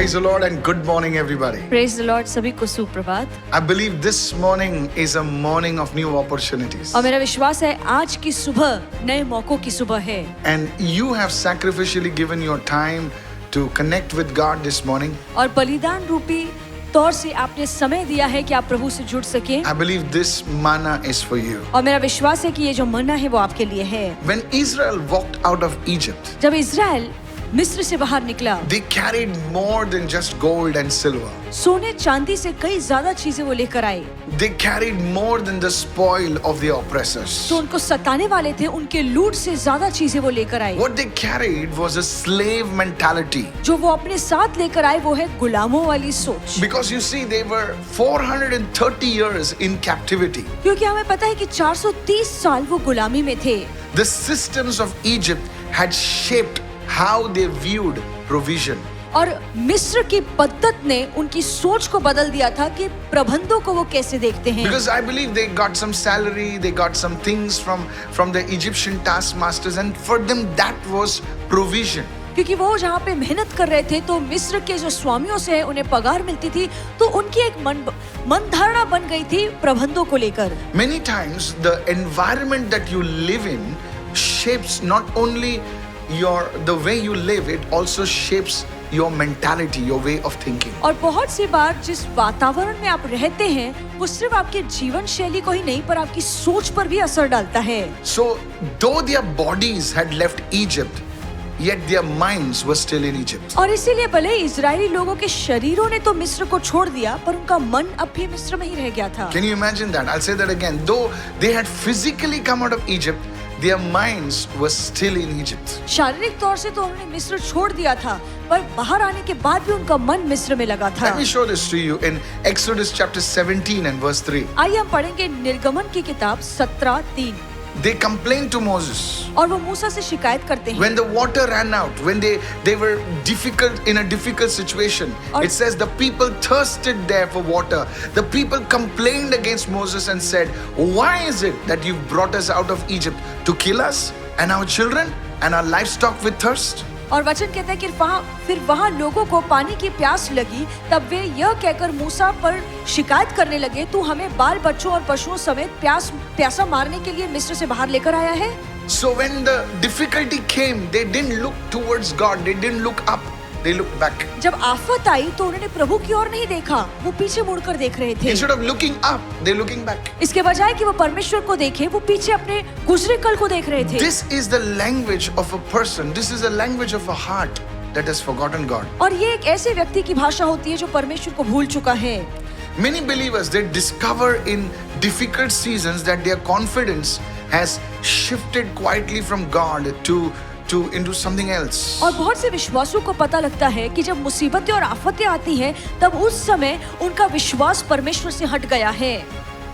Praise the Lord and good morning, everybody. Praise the Lord, सभी को सुप्रभात। I believe this morning is a morning of new opportunities. और मेरा विश्वास है आज की सुबह नए मौकों की सुबह है। And you have sacrificially given your time to connect with God this morning. और बलिदान रूपी तौर से आपने समय दिया है कि आप प्रभु से जुड़ सके। I believe this manna is for you. और मेरा विश्वास है कि ये जो मन्ना है वो आपके लिए है। When Israel walked out of Egypt, जब इज़राइल मिस्र से बाहर निकला, they carried more than just gold and silver. सोने चांदी से कई ज्यादा चीजें वो लेकर आए। They carried more than the spoil of the oppressors. जो उनको सताने वाले थे उनके लूट से ज्यादा चीजें वो लेकर आए। What they carried was a slave mentality. जो वो अपने साथ लेकर आए वो है गुलामों वाली सोच। Because you see, they were 430 years in captivity. क्योंकि हमें पता है कि 430 साल वो गुलामी में थे। The systems of Egypt had shaped how they viewed provision. और मिस्र की पद्धत ने उनकी सोच को बदल दिया था कि प्रबंधों को वो कैसे देखते हैं। Because I believe they got some salary, they got some things from the Egyptian taskmasters, and for them that was provision. क्योंकि वो जहाँ पे मेहनत कर रहे थे तो मिस्र के जो स्वामियों से उन्हें पगार मिलती थी, तो उनकी एक मन धारणा बन गई थी प्रबंधों को लेकर। Many times the environment that you live in shapes not only the way you live, it also shapes your mentality, your way of thinking. और बहुत सी बार जिस वातावरण में आप रहते हैं वो सिर्फ आपके जीवन शैली को ही नहीं पर आपकी सोच पर भी असर डालता है। So though their bodies had left Egypt, yet their minds were still in Egypt. और इसीलिए भले इजरायली लोगों के शरीरों ने तो मिस्र को छोड़ दिया पर उनका मन अब भी मिस्र में ही रह गया था। Can you imagine that? I'll say that again. Though they had physically come out of Egypt, their minds were still in Egypt. शारीरिक तौर से तो उन्होंने मिस्र छोड़ दिया था पर बाहर आने के बाद भी उनका मन मिस्र में लगा था। Let me show this to you in Exodus chapter 17 and verse 3. आइए हम पढ़ेंगे निर्गमन की किताब 17:3। They complained to Moses. और वो मूसा से शिकायत करते हैं। When the water ran out, when they were in a difficult situation, it says the people thirsted there for water. The people complained against Moses and said, "Why is it that you've brought us out of Egypt to kill us and our children and our livestock with thirst?" और वचन कहता है कि फिर वहाँ लोगों को पानी की प्यास लगी, तब वे यह कहकर मूसा पर शिकायत करने लगे, तू हमें बाल बच्चों और पशुओं समेत प्यासा मारने के लिए मिस्र से बाहर लेकर आया है। So when the difficulty came, they didn't look towards God, they didn't look up, they looked back. जब आफत आई तो उन्होंने प्रभु की ओर नहीं देखा, वो पीछे मुड़कर देख रहे थे। Instead of looking up, they're looking back. इसके बजाय कि वो परमेश्वर को देखे, वो पीछे अपने गुजरे कल को देख रहे थे। This is the language of a person. This is the language of a heart that has forgotten God. और ये एक ऐसे व्यक्ति की भाषा होती है जो परमेश्वर को भूल चुका है। Many believers, they discover in difficult seasons that their confidence has shifted quietly from God into something else. और बहुत से विश्वासों को पता लगता है कि जब मुसीबतें और आफतें आती हैं, तब उस समय उनका विश्वास परमेश्वर से हट गया है।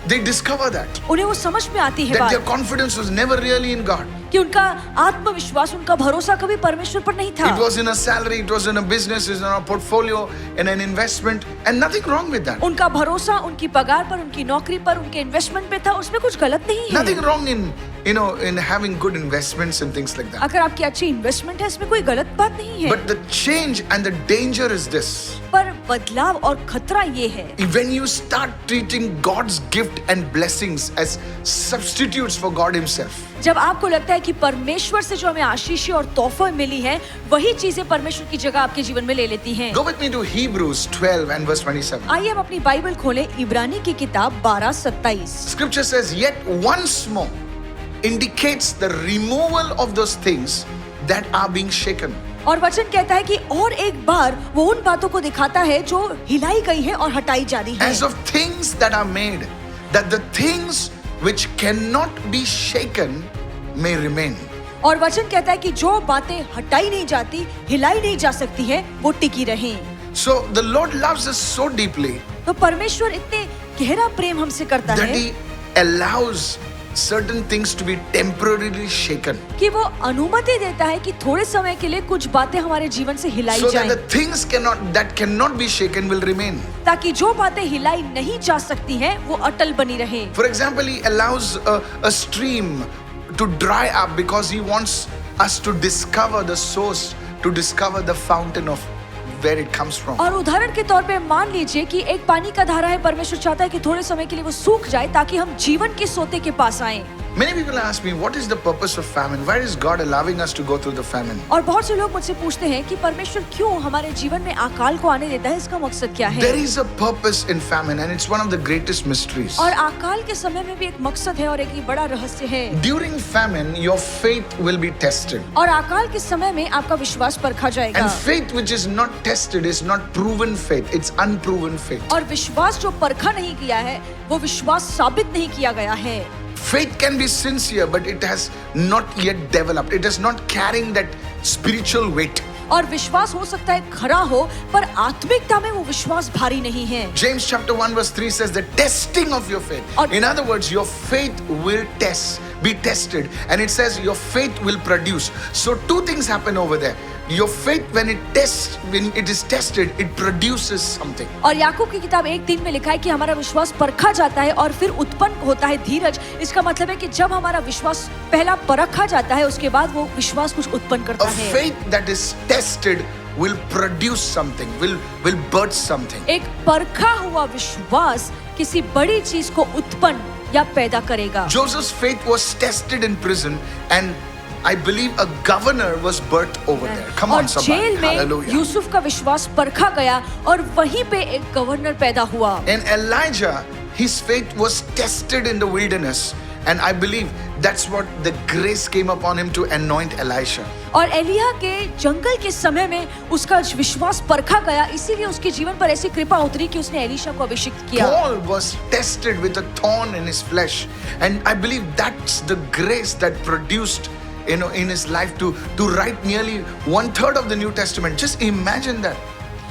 They discover that उन्हें वो समझ में आती है their बात confidence was never really in God. कि उनका आत्मविश्वास, उनका भरोसा कभी परमेश्वर पर नहीं था। It was in a salary, it was in a business, it was in a portfolio, in an investment, and nothing wrong with that. उनका भरोसा उनकी पगार पर, उनकी नौकरी पर, उनके इन्वेस्टमेंट पे था, उसमें कुछ गलत नहीं है। Nothing wrong in having good investments and things like that. अगर आपकी अच्छी इन्वेस्टमेंट है, इसमें कोई गलत बात नहीं है। But the change and the danger is this. पर बदलाव और खतरा ये है When you start treating God's gift and blessings as substitutes for God Himself. जब आपको लगता है कि परमेश्वर से जो हमें आशीषें और तोहफे मिली हैं, वही चीजें परमेश्वर की जगह आपके जीवन में ले लेती हैं। Go with me to Hebrews 12 and verse 27. आइए हम अपनी बाइबल खोलें, इब्रानी की किताब 12:27। Scripture says, "Yet once more indicates the removal of those things that are being shaken." और वचन कहता है कि और एक बार वो उन बातों को दिखाता है जो हिलाई गई है और हटाई जा रही है। As of things that are made, that the things which cannot be shaken may remain. और वचन कहता है कि जो बातें हटाई नहीं जाती, हिलाई नहीं जा सकती है, वो टिकी रहें। So the Lord loves us so deeply तो परमेश्वर इतने गहरा प्रेम हमसे करता that है He allows certain things to be temporarily shaken, कि वो अनुमति देता है कि थोड़े समय के लिए कुछ बातें हमारे जीवन से हिलाई so that जाएं, the things that cannot be shaken will remain. ताकि जो बातें हिलाई नहीं जा सकती हैं वो अटल बनी रहे। For example, He allows a stream to dry up because He wants us to discover the source, to discover the fountain of where it comes from. और उदाहरण के तौर पे मान लीजिए कि एक पानी का धारा है, परमेश्वर चाहता है कि थोड़े समय के लिए वो सूख जाए ताकि हम जीवन के सोते के पास आए। Many people ask me, what is the purpose of famine? Why is God allowing us to go through the famine? और बहुत से लोग मुझसे पूछते हैं कि परमेश्वर क्यों हमारे जीवन में अकाल को आने देता है, इसका मकसद क्या है? There is a purpose in famine and it's one of the greatest mysteries. और अकाल के समय में भी एक मकसद है और एक ये बड़ा रहस्य है। During famine, your faith will be tested. और अकाल के समय में आपका विश्वास परखा जाएगा। And faith which is not tested is not proven faith, it's unproven faith. और विश्वास जो परखा नहीं किया है, वो विश्वास साबित नहीं किया गया है। Faith can be sincere, but it has not yet developed. It is not carrying that spiritual weight. और विश्वास हो सकता है खरा हो, पर आत्मिकता में वो विश्वास भारी नहीं है। James chapter 1 verse 3 says the testing of your faith. और- In other words, your faith will be tested, and it says your faith will produce. So two things happen over there. Your faith when it is tested, it produces something. और याकूब की किताब 1:3 में लिखा है कि हमारा विश्वास परखा जाता है और फिर उत्पन्न होता है धीरज। इसका मतलब है कि जब हमारा विश्वास पहला परखा जाता है, उसके बाद वो विश्वास कुछ उत्पन्न करता A है। faith that is tested will produce something, will birth something. एक परखा हुआ विश्वास किसी बड़ी चीज को उत्पन्न या पैदा करेगा। Joseph's faith was tested in prison, and I believe a governor was birthed over there. Come और on, somebody. जेल में Hallelujah. यूसुफ का विश्वास परखा गया और वहीं पे एक गवर्नर पैदा हुआ। And Elijah, his faith was tested in the wilderness, and I believe that's what the grace came upon him to anoint Elisha. और एलिया के जंगल के समय में उसका विश्वास परखा गया, इसीलिए उसके जीवन पर ऐसी कृपा उतरी कि उसने एलीशा को अभिषिक्त किया। Paul was tested with a thorn in his flesh, and I believe that's the grace that produced, in his life to write nearly 1/3 of the New Testament. Just imagine that.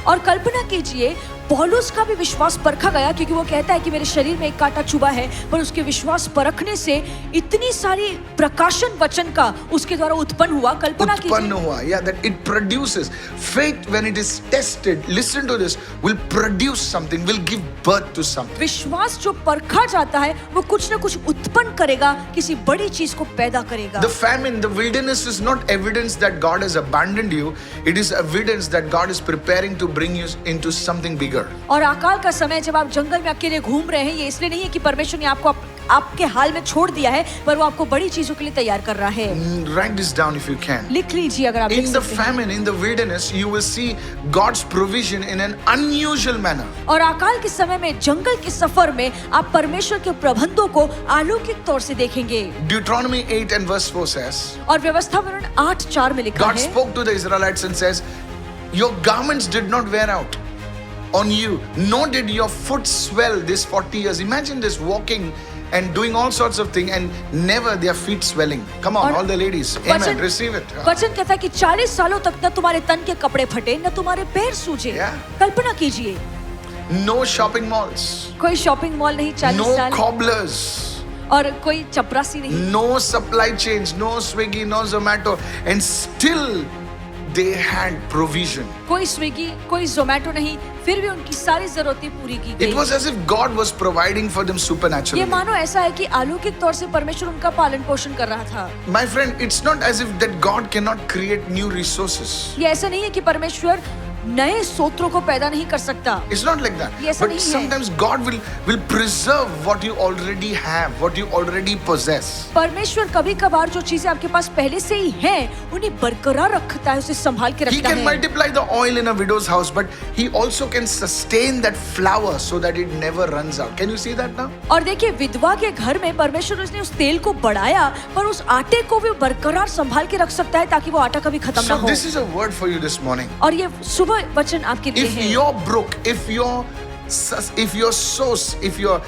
और कल्पना कीजिए, पौलुस का भी विश्वास परखा गया, क्योंकि वो कहता है कि मेरे शरीर में एक कांटा चुभा है, पर उसके विश्वास परखने से इतनी सारी प्रकाशन वचन का उसके द्वारा उत्पन्न हुआ। कल्पना उत्पन्न कीजिए, हुआ, yeah, that it produces faith when it is tested. Listen to this, will produce something, will give birth to something. विश्वास जो परखा जाता है वो कुछ न कुछ उत्पन्न करेगा, किसी बड़ी चीज को पैदा करेगा। The famine, the wilderness is not evidence that God has abandoned you. It is evidence that God is preparing to bring you into something bigger. और अकाल का समय जब आप जंगल में अकेले घूम रहे हैं, ये इसलिए नहीं है कि परमेश्वर ने आपको आपके हाल में छोड़ दिया है, पर वो आपको बड़ी चीजों के लिए तैयार कर रहा है। Write this down if you can. लिख लीजिए अगर आप लिख In the सकते हैं। famine, in the wilderness, you will see God's provision in an unusual manner. और अकाल के समय में जंगल के सफर में आप परमेश्वर के प्रबंधों को अलौकिक तौर से देखेंगे। Deuteronomy 8 and verse 4 says, और व्यवस्था विवरण 8:4 में लिखा God है, spoke to the Israelites and says, your garments did not wear out on you, nor did your foot swell this 40 years. Imagine this, walking and doing all sorts of things and never their feet swelling. Come on, और all the ladies. Amen. Receive it. वचन कहता है कि 40 सालों तक न तुम्हारे तन के कपड़े फटे, न तुम्हारे पैर सूजे। Yeah. कल्पना कीजिए, No shopping malls. कोई शॉपिंग मॉल नहीं 40 No साल, cobblers. और कोई चपरासी नहीं, No supply chains. No Swiggy, no Zomato. And still they had provision. कोई स्विगी, कोई जोमेटो नहीं, फिर भी उनकी सारी जरूरतें पूरी की It गई। was as if God was providing for them ये supernaturally. मानो ऐसा है कि अलौकिक तौर से परमेश्वर उनका पालन पोषण कर रहा था। My friend, it's not as if that God cannot create new resources. ये ऐसा नहीं है कि परमेश्वर नए स्रोतों को पैदा नहीं कर सकता। It's not like that. ये ऐसा But नहीं है। sometimes God will preserve what you already have, what you already possess. परमेश्वर कभी कभार जो चीजें आपके पास पहले से ही हैं, उन्हें बरकरार रखता है, उसे संभाल के He रखता can है। multiply the oil in a widow's house, but He also can sustain that flour so that it never runs out. Can you see that now? और देखिए, विधवा के घर में परमेश्वर उसने उस तेल को बढ़ाया, पर उस आटे को भी बरकरार संभाल के रख सकता है ताकि वो आटा कभी खत्म ना So हो। this is a word for you this morning. और ये सुबह वचन आपके लिए If है। you're broke, if your source, if your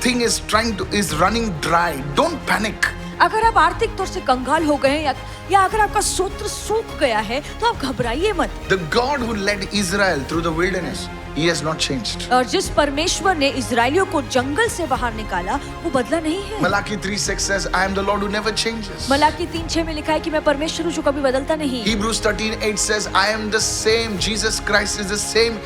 thing is running dry, don't panic. अगर आप आर्थिक तौर से कंगाल हो गए हैं या अगर आपका सूत्र सूख गया है, तो आप घबराइए मत। The God who led Israel through the wilderness, He has not changed. और जिस परमेश्वर ने इजरायलियों को जंगल से बाहर निकाला, वो बदला नहीं है। Malachi 3:6 says, I am the Lord who never changes. Malachi 3:6 में लिखा है कि मैं परमेश्वर हूँ जो कभी बदलता नहीं। Hebrews 13:8 says, I am the same. Jesus Christ is the same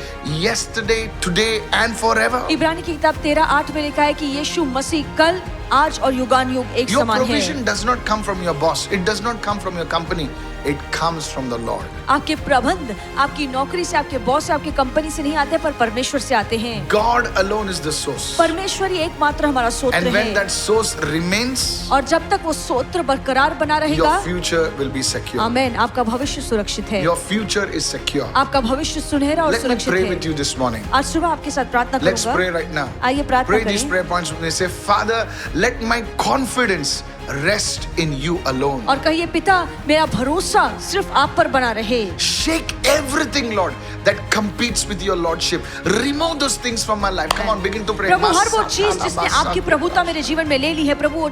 yesterday, today and forever. इब्रानी की किताब 13:8 में लिखा है कि यीशु मसीह कल, आज और युगान युग एक Your समान है। provision does not come from your boss. It does not come from your company. it comes from the Lord. आपके प्रबंध आपकी नौकरी से, आपके बॉस से, आपकी कंपनी से नहीं आते, पर परमेश्वर से आते हैं। God alone is the source. परमेश्वर ही एकमात्र हमारा स्रोत And when है, that source remains, और जब तक वो स्रोत बरकरार बना रहेगा, your future will be secure. आमेन, आपका भविष्य सुरक्षित है। Your future is secure. आपका भविष्य सुनहरा और Let me सुरक्षित pray है। with you this morning. आज सुबह आपके साथ प्रार्थना Let's करूंगा। pray right now. आइए प्रार्थना Pray these करें prayer points with me. Say, Father, let my confidence rest in you alone. और कहिए, पिता मेरा भरोसा सिर्फ आप पर बना रहे। Shake everything, Lord, that competes with your lordship. Remove those things from my life. Come on, begin to pray. प्रभु, हर वो चीज जिसने आपकी प्रभुता मेरे जीवन में ले ली है, प्रभु वो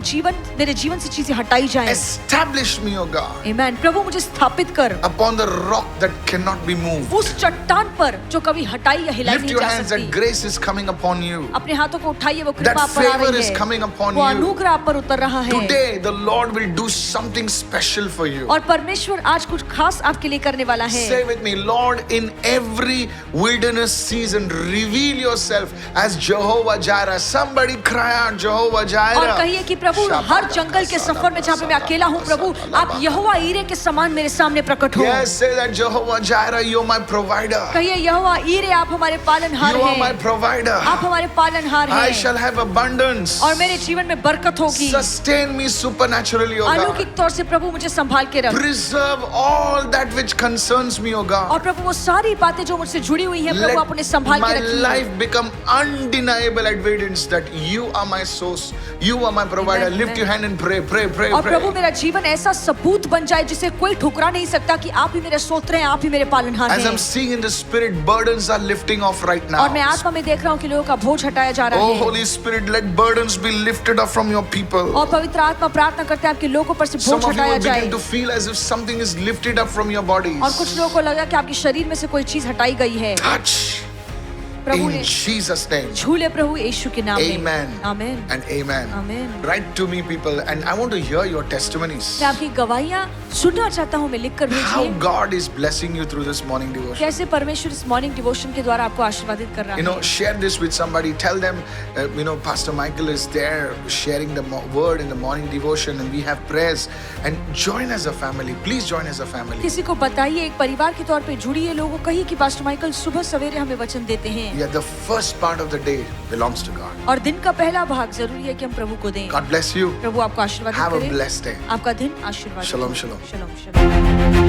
मेरे जीवन से चीजें हटाई जाएं। Establish me, O God, आमेन। प्रभु मुझे स्थापित कर upon the rock that cannot be moved. उस चट्टान पर जो कभी हटाई या हिलाई Lift नहीं your जा hands, that सकती। grace is coming upon you. अपने हाथों को उठाइए, वो कृपा That आप पर आ favor रही is है, coming upon वो you. अनुग्रह आप पर उतर रहा है। Today, the Lord will do something special for you. और परमेश्वर आज कुछ खास आपके लिए करने वाला है। Say with me, Lord, in every wilderness season, reveal yourself as Jehovah Jireh. Somebody cry out, Jehovah Jireh. और कहिए कि प्रभु, हर जंगल के सफर में जहाँ पे मैं अकेला हूँ, प्रभु आप यहोवा ईरे के समान मेरे सामने प्रकट हो। Yes, say that, Jehovah Jireh, you're my provider. कहिए, यहोवा ईरे आप हमारे पालनहार You are my हैं, provider. आप हमारे पालनहार I हैं, shall have abundance. और मेरे जीवन में बरकत होगी। Sustain me supernaturally, O God. अलौकिक तौर से प्रभु मुझे संभाल के रख, Preserve all that which concerns me, O God. और प्रभु वो सारी बातें जो मुझसे जुड़ी हुई हैं, प्रभु आप उन्हें संभाल my के रखिए। life become undeniable evidence that you are my source, you are my provider. Amen, Lift amen. your hand and pray, pray, pray, और pray. प्रभु मेरा जीवन ऐसा सबूत बन जाए जिसे कोई ठुकरा नहीं सकता कि आप ही मेरे स्तोत्र हैं, आप ही मेरे पालनहार As I'm हैं। seeing in the spirit, burdens are lifting off right now. और मैं आत्मा में देख रहा हूँ कि लोगों का बोझ हटाया जा रहा Oh, है। Holy Spirit, let burdens be lifted up from your people. और पवित्र आत्मा प्रार्थना करते हैं आपके लोगों पर से Some बोझ of you हटाया will जाए। begin to feel as if something is lifted up from your bodies. और कुछ लोगों को लगा कि आपके शरीर में से कोई चीज हटाई गई है। Touch प्रभु in ने Jesus' name. झूले प्रभु यीशु के नाम में। Amen amen. and amen. Amen. Write to me, people, and I want to hear your testimonies. मैं आपकी गवाहियाँ सुनना चाहता हूँ, मैं लिख कर How भेजिए। God is blessing you through this morning devotion. कैसे परमेश्वर इस मॉर्निंग डिवोशन के द्वारा आपको आशीर्वादित कर रहा You know, है। share this with somebody. Tell them, Pastor Michael is there sharing the word in the morning devotion, and we have prayers. And join as a family. Please join as a family. किसी को बताइए, एक परिवार के तौर पे जुड़िए, लोगों को कहिए कि पास्टर माइकल सुबह सवेरे हमें वचन देते हैं। Yeah, the first part of the day belongs to God. और दिन का पहला भाग जरूरी है कि हम प्रभु को दें। God bless you. प्रभु आपको आशीर्वादित Have a करे। blessed day. आपका दिन आशीर्वादित Shalom, हो। shalom. Shalom, shalom।